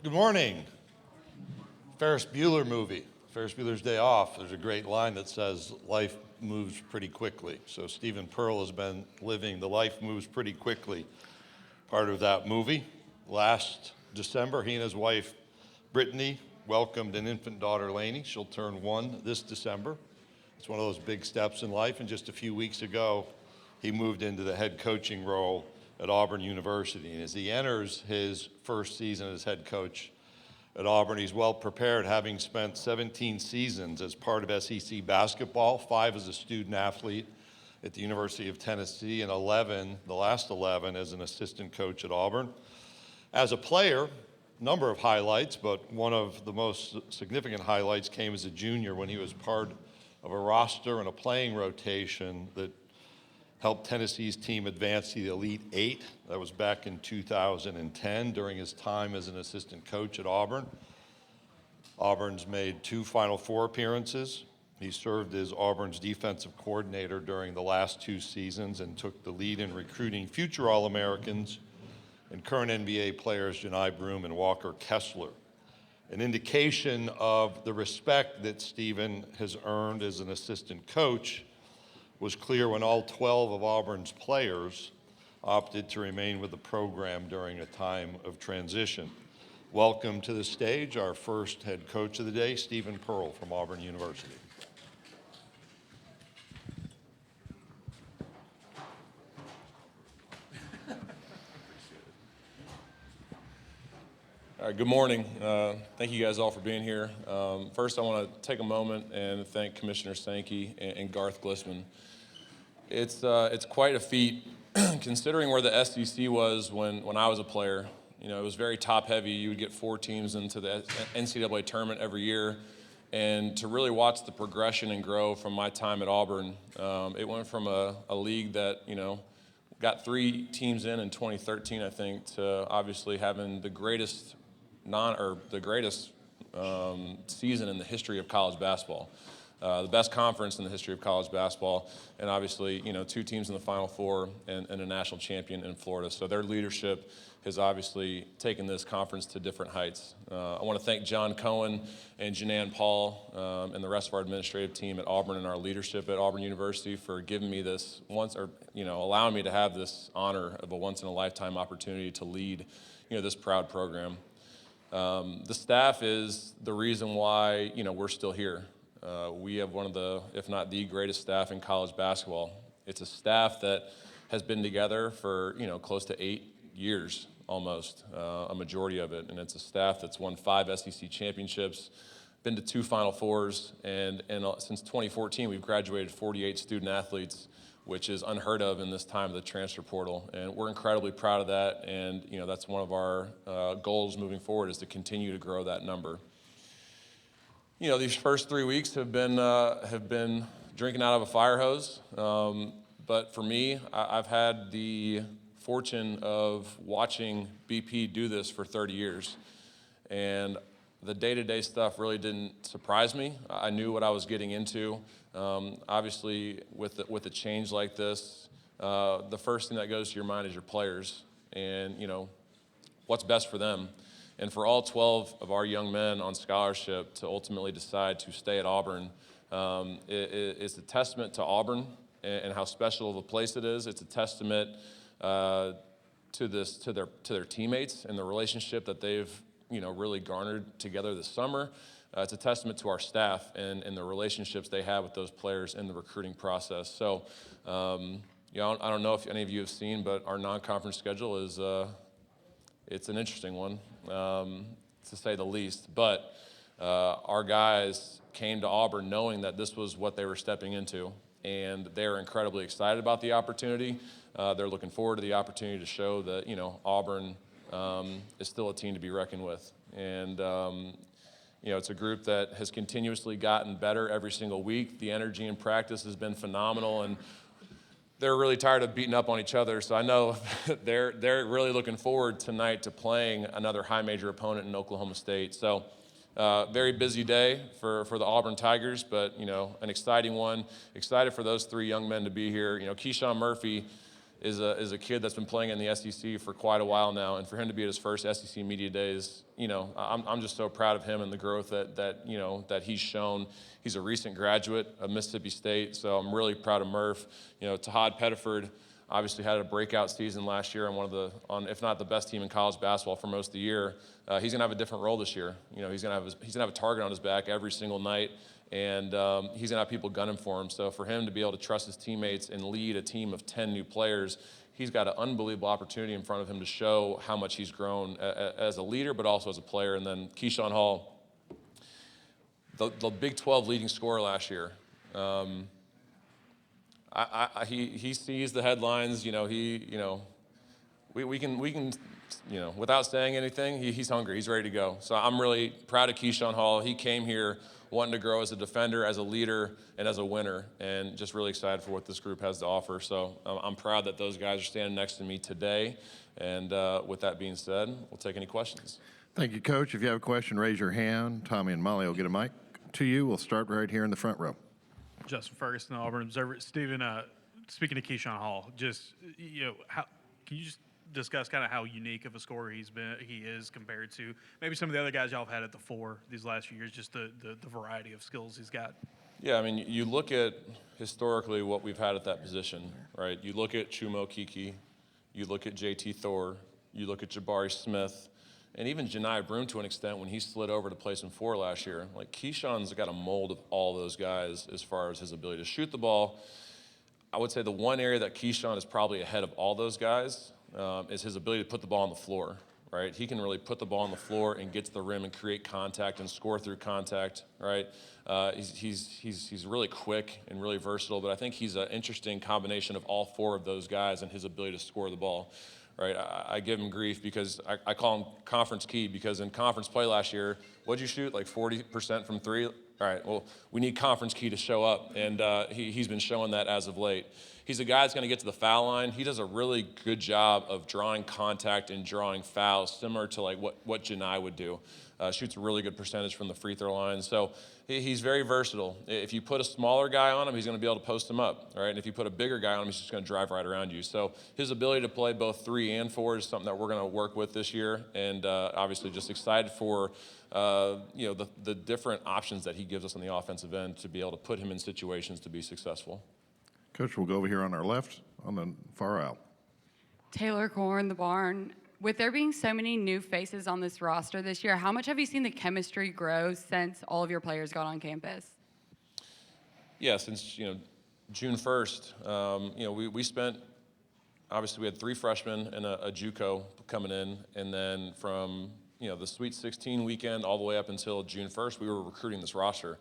Good morning. Ferris Bueller movie, Ferris Bueller's Day Off. There's a great line that says, life moves pretty quickly. So Stephen Pearl has been living the life moves pretty quickly part of that movie. Last December, he and his wife, Brittany, welcomed an infant daughter, Lainey. She'll turn 1 this December. It's one of those big steps in life, and just a few weeks ago, he moved into the head coaching role at Auburn University. And as he enters his first season as head coach at Auburn, he's well prepared, having spent 17 seasons as part of SEC basketball, 5 as a student athlete at the University of Tennessee, and 11, the last 11, as an assistant coach at Auburn. As a player, a number of highlights, but one of the most significant highlights came as a junior when he was part of a roster and a playing rotation that helped Tennessee's team advance to the Elite Eight. That was back in 2010 during his time as an assistant coach at Auburn. Auburn's made 2 Final Four appearances. He served as Auburn's defensive coordinator during the last 2 seasons and took the lead in recruiting future All-Americans and current NBA players Janai Broom and Walker Kessler. An indication of the respect that Stephen has earned as an assistant coach was clear when all 12 of Auburn's players opted to remain with the program during a time of transition. Welcome to the stage, our first head coach of the day, Stephen Pearl from Auburn University. All right, good morning. Thank you guys all for being here. First, I want to take a moment and thank Commissioner Sankey and Garth Glissman. It's quite a feat considering where the SEC was when I was a player. You know, it was very top-heavy. You would get 4 teams into the NCAA tournament every year, and to really watch the progression and grow from my time at Auburn, it went from a league that, you know, got 3 teams in 2013, I think, to obviously having the greatest season in the history of college basketball, the best conference in the history of college basketball, and obviously, you know, 2 teams in the Final Four and a national champion in Florida. So their leadership has obviously taken this conference to different heights. I want to thank John Cohen and Janan Paul and the rest of our administrative team at Auburn and our leadership at Auburn University for giving me this allowing me to have this honor of a once-in-a-lifetime opportunity to lead, you know, this proud program. The staff is the reason why, you know, we're still here. We have one of the, if not the greatest staff in college basketball. It's a staff that has been together for, you know, close to 8 years almost, a majority of it. And it's a staff that's won 5 SEC championships, been to 2 Final Fours, and since 2014, we've graduated 48 student athletes, which is unheard of in this time of the transfer portal. And we're incredibly proud of that. And, you know, that's one of our goals moving forward, is to continue to grow that number. You know, these first 3 weeks have been drinking out of a fire hose. But for me, I've had the fortune of watching BP do this for 30 years. And the day-to-day stuff really didn't surprise me. I knew what I was getting into. Obviously, with a change like this, the first thing that goes to your mind is your players and, you know, what's best for them. And for all 12 of our young men on scholarship to ultimately decide to stay at Auburn, it's a testament to Auburn and how special of a place it is. It's a testament to their teammates and the relationship that they've, you know, really garnered together this summer. It's a testament to our staff and the relationships they have with those players in the recruiting process. So, you know, I don't know if any of you have seen, but our non-conference schedule is it's an interesting one, to say the least. But our guys came to Auburn knowing that this was what they were stepping into, and they're incredibly excited about the opportunity. They're looking forward to the opportunity to show that, you know, Auburn is still a team to be reckoned with. And, you know, it's a group that has continuously gotten better every single week. The energy in practice has been phenomenal, and they're really tired of beating up on each other. So I know they're really looking forward tonight to playing another high major opponent in Oklahoma State. So very busy day for the Auburn Tigers, but, you know, an exciting one. Excited for those 3 young men to be here. You know, Keyshawn Murphy is a kid that's been playing in the SEC for quite a while now, and for him to be at his first SEC media days, I'm just so proud of him and the growth that he's shown. He's a recent graduate of Mississippi State, so I'm really proud of Murph. Tahad Pettiford obviously had a breakout season last year on if not the best team in college basketball for most of the year. He's going to have a different role this year. He's going to have a target on his back every single night, and he's going to have people gunning for him. So for him to be able to trust his teammates and lead a team of 10 new players, he's got an unbelievable opportunity in front of him to show how much he's grown as a leader, but also as a player. And then Keyshawn Hall, the Big 12 leading scorer last year. He sees the headlines. We can without saying anything, he's hungry. He's ready to go. So I'm really proud of Keyshawn Hall. He came here wanting to grow as a defender, as a leader, and as a winner, and just really excited for what this group has to offer. So I'm proud that those guys are standing next to me today. And with that being said, we'll take any questions. Thank you, Coach. If you have a question, raise your hand. Tommy and Molly will get a mic to you. We'll start right here in the front row. Justin Ferguson, Auburn Observer. Stephen, speaking of Keyshawn Hall, just can you just discuss kind of how unique of a scorer he is compared to maybe some of the other guys y'all have had at the four these last few years, just the variety of skills he's got? Yeah, I mean, you look at historically what we've had at that position, right? You look at Chumo Kiki, you look at JT Thor, you look at Jabari Smith, and even Janai Broom to an extent when he slid over to play some four last year. Like, Keyshawn's got a mold of all those guys as far as his ability to shoot the ball. I would say the one area that Keyshawn is probably ahead of all those guys is his ability to put the ball on the floor, right? He can really put the ball on the floor and get to the rim and create contact and score through contact, right? He's really quick and really versatile, but I think he's an interesting combination of all four of those guys and his ability to score the ball. Right, I give him grief because I call him conference key, because in conference play last year, what'd you shoot, like 40% from three? All right, well, we need conference key to show up, and he's been showing that as of late. He's a guy that's going to get to the foul line. He does a really good job of drawing contact and drawing fouls, similar to like what Janai would do. Shoots a really good percentage from the free throw line. So he's very versatile. If you put a smaller guy on him, he's going to be able to post him up, right? And if you put a bigger guy on him, he's just going to drive right around you. So his ability to play both 3 and 4 is something that we're going to work with this year, and obviously just excited for the different options that he gives us on the offensive end to be able to put him in situations to be successful. Coach, we'll go over here on our left, on the far aisle. Taylor Corn, The Barn. With there being so many new faces on this roster this year, how much have you seen the chemistry grow since all of your players got on campus? Yeah, since June 1st, we spent, obviously we had 3 freshmen and a JUCO coming in, and then from the Sweet 16 weekend all the way up until June 1st, we were recruiting this roster.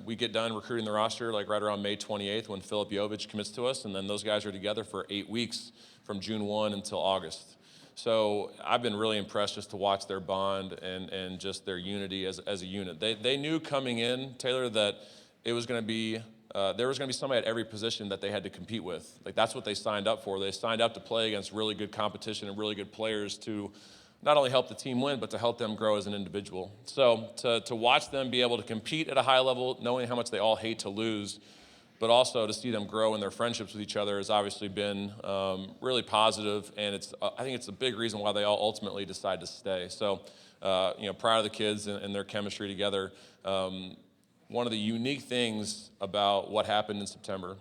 We get done recruiting the roster like right around May 28th when Filip Jovic commits to us, and then those guys are together for 8 weeks from June 1 until August. So I've been really impressed just to watch their bond and just their unity as a unit. They knew coming in, Taylor, that it was going to be there was going to be somebody at every position that they had to compete with. Like, that's what they signed up for. They signed up to play against really good competition and really good players to not only help the team win, but to help them grow as an individual. So to watch them be able to compete at a high level, knowing how much they all hate to lose, but also to see them grow in their friendships with each other has obviously been really positive, and I think it's a big reason why they all ultimately decide to stay. So, proud of the kids and their chemistry together. One of the unique things about what happened in September,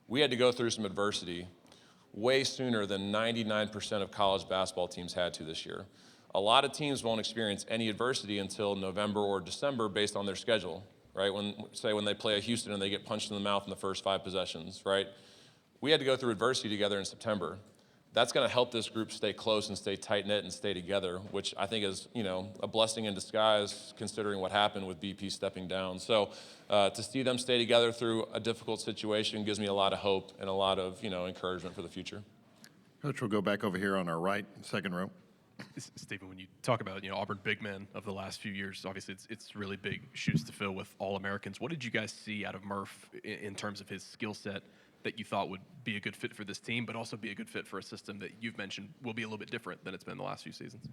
we had to go through some adversity way sooner than 99% of college basketball teams had to this year. A lot of teams won't experience any adversity until November or December based on their schedule, right? When they play a Houston and they get punched in the mouth in the first 5 possessions, right? We had to go through adversity together in September. That's going to help this group stay close and stay tight-knit and stay together, which I think is, a blessing in disguise considering what happened with BP stepping down. So to see them stay together through a difficult situation gives me a lot of hope and a lot of, encouragement for the future. Coach, we'll go back over here on our right, second row. Stephen, when you talk about Auburn big men of the last few years, obviously it's really big shoes to fill with All-Americans. What did you guys see out of Murph in terms of his skill set that you thought would be a good fit for this team, but also be a good fit for a system that you've mentioned will be a little bit different than it's been the last few seasons?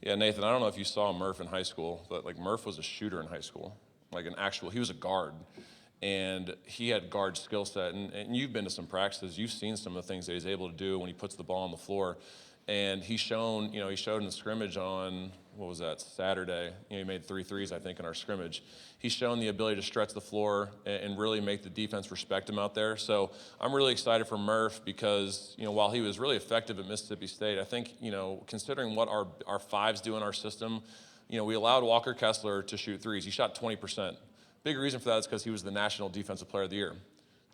Yeah, Nathan, I don't know if you saw Murph in high school, but Murph was a shooter in high school, he was a guard. and he had guard skill set. And you've been to some practices, you've seen some of the things that he's able to do when he puts the ball on the floor. And he showed in the scrimmage on, what was that, Saturday. He made 3 threes, I think, in our scrimmage. He's shown the ability to stretch the floor and really make the defense respect him out there. So I'm really excited for Murph because, while he was really effective at Mississippi State, I think, considering what our fives do in our system, we allowed Walker Kessler to shoot threes. He shot 20%. Big reason for that is because he was the National Defensive Player of the Year.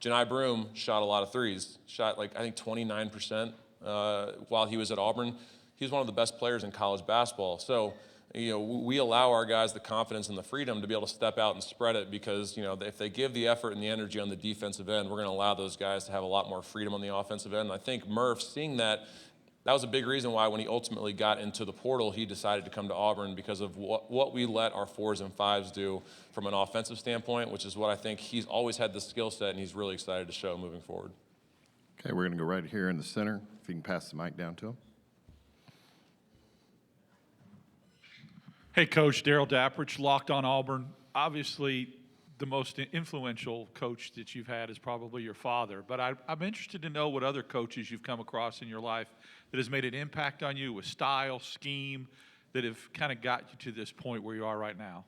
Janai Broome shot a lot of threes, shot I think 29%. While he was at Auburn. He was one of the best players in college basketball. So, we allow our guys the confidence and the freedom to be able to step out and spread it because, if they give the effort and the energy on the defensive end, we're going to allow those guys to have a lot more freedom on the offensive end. And I think Murph, seeing that was a big reason why when he ultimately got into the portal, he decided to come to Auburn because of what we let our 4s and 5s do from an offensive standpoint, which is what I think he's always had the skill set, and he's really excited to show moving forward. Okay, we're going to go right here in the center. If you can pass the mic down to him. Hey, Coach, Daryl Dapprich, Locked on Auburn. Obviously, the most influential coach that you've had is probably your father, but I'm interested to know what other coaches you've come across in your life that has made an impact on you with style, scheme, that have kind of got you to this point where you are right now.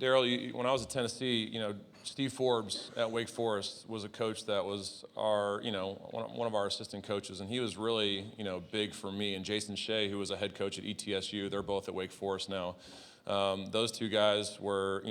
Daryl, when I was at Tennessee, Steve Forbes at Wake Forest was a coach that was our, one of our assistant coaches, and he was really, big for me. And Jason Shea, who was a head coach at ETSU, they're both at Wake Forest now. Those two guys were,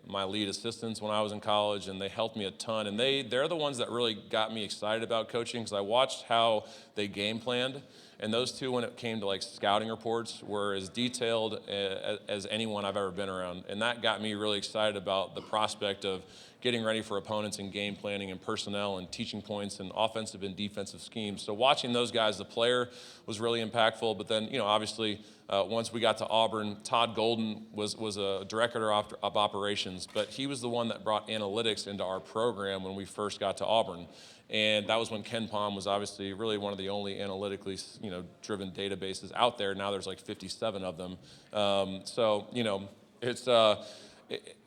my lead assistants when I was in college, and they helped me a ton. And they're the ones that really got me excited about coaching because I watched how they game planned. And those two, when it came to scouting reports, were as detailed as anyone I've ever been around. And that got me really excited about the prospect of getting ready for opponents and game planning and personnel and teaching points and offensive and defensive schemes. So watching those guys, the player, was really impactful. But then, obviously, once we got to Auburn, Todd Golden was a director of operations, but he was the one that brought analytics into our program when we first got to Auburn. And that was when Ken Pom was obviously really one of the only analytically, driven databases out there. Now there's 57 of them.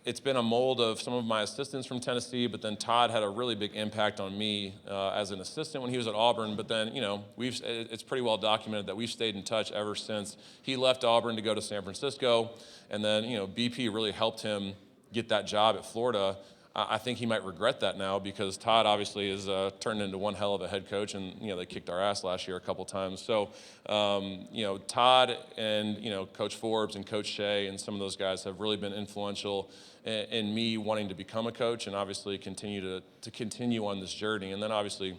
It's been a mold of some of my assistants from Tennessee, but then Todd had a really big impact on me as an assistant when he was at Auburn. But then, it's pretty well documented that we've stayed in touch ever since he left Auburn to go to San Francisco. And then, BP really helped him get that job at Florida. I think he might regret that now because Todd obviously has turned into one hell of a head coach, and they kicked our ass last year a couple times. So, Todd and Coach Forbes and Coach Shea and some of those guys have really been influential in me wanting to become a coach and obviously continue to continue on this journey. And then obviously,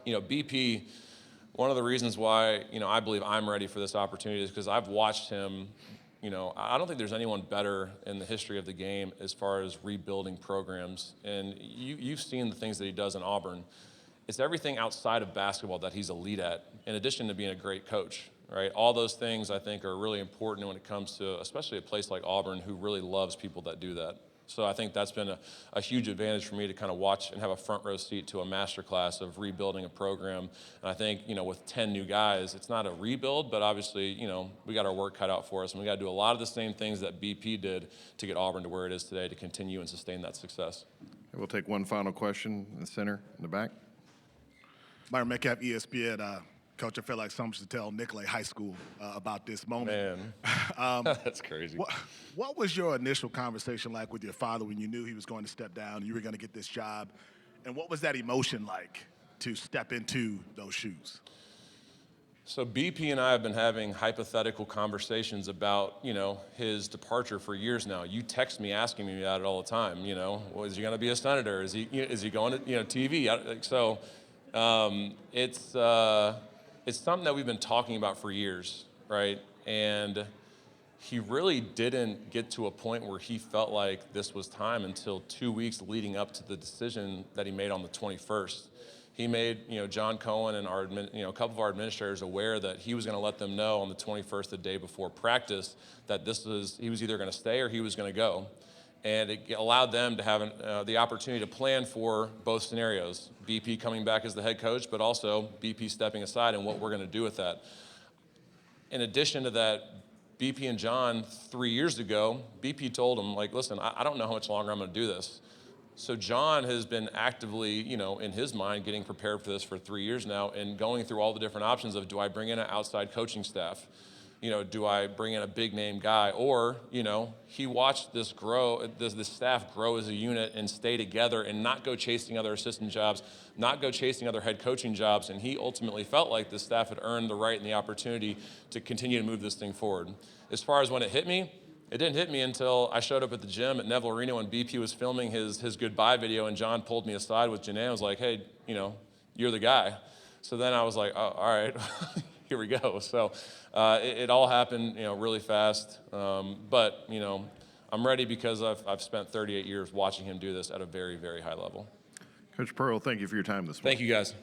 BP. One of the reasons why I believe I'm ready for this opportunity is because I've watched him. I don't think there's anyone better in the history of the game as far as rebuilding programs. And you've seen the things that he does in Auburn. It's everything outside of basketball that he's elite at, in addition to being a great coach, right? All those things I think are really important when it comes to, especially a place like Auburn, who really loves people that do that. So I think that's been a huge advantage for me to kind of watch and have a front row seat to a masterclass of rebuilding a program. And I think, with 10 new guys, it's not a rebuild, but obviously, we got our work cut out for us. And we got to do a lot of the same things that BP did to get Auburn to where it is today to continue and sustain that success. We'll take one final question in the center, in the back. Myron Metcalf, ESPN. Coach, I feel like someone should tell Nicolay High School about this moment. Man, that's crazy. What was your initial conversation like with your father when you knew he was going to step down, you were going to get this job? And what was that emotion like to step into those shoes? So BP and I have been having hypothetical conversations about, his departure for years now. You text me asking me about it all the time. Well, is he going to be a senator? Is he going to, TV? So it's something that we've been talking about for years, right? And he really didn't get to a point where he felt like this was time until 2 weeks leading up to the decision that he made on the 21st. He made, John Cohen and a couple of our administrators aware that he was going to let them know on the 21st, the day before practice, that he was either going to stay or he was going to go. And it allowed them to have the opportunity to plan for both scenarios, BP coming back as the head coach, but also BP stepping aside and what we're going to do with that. In addition to that, BP and John 3 years ago, BP told him, like, listen, I don't know how much longer I'm going to do this. So John has been actively, in his mind, getting prepared for this for 3 years now and going through all the different options of, do I bring in an outside coaching staff? Do I bring in a big name guy? Or, he watched this staff grow as a unit and stay together and not go chasing other assistant jobs, not go chasing other head coaching jobs. And he ultimately felt like the staff had earned the right and the opportunity to continue to move this thing forward. As far as when it hit me, it didn't hit me until I showed up at the gym at Neville Arena when BP was filming his goodbye video, and John pulled me aside with Janae and was like, hey, you're the guy. So then I was like, oh, all right, here we go. So it all happened, really fast. But, I'm ready because I've spent 38 years watching him do this at a very, very high level. Coach Pearl, thank you for your time this morning. Thank you, guys.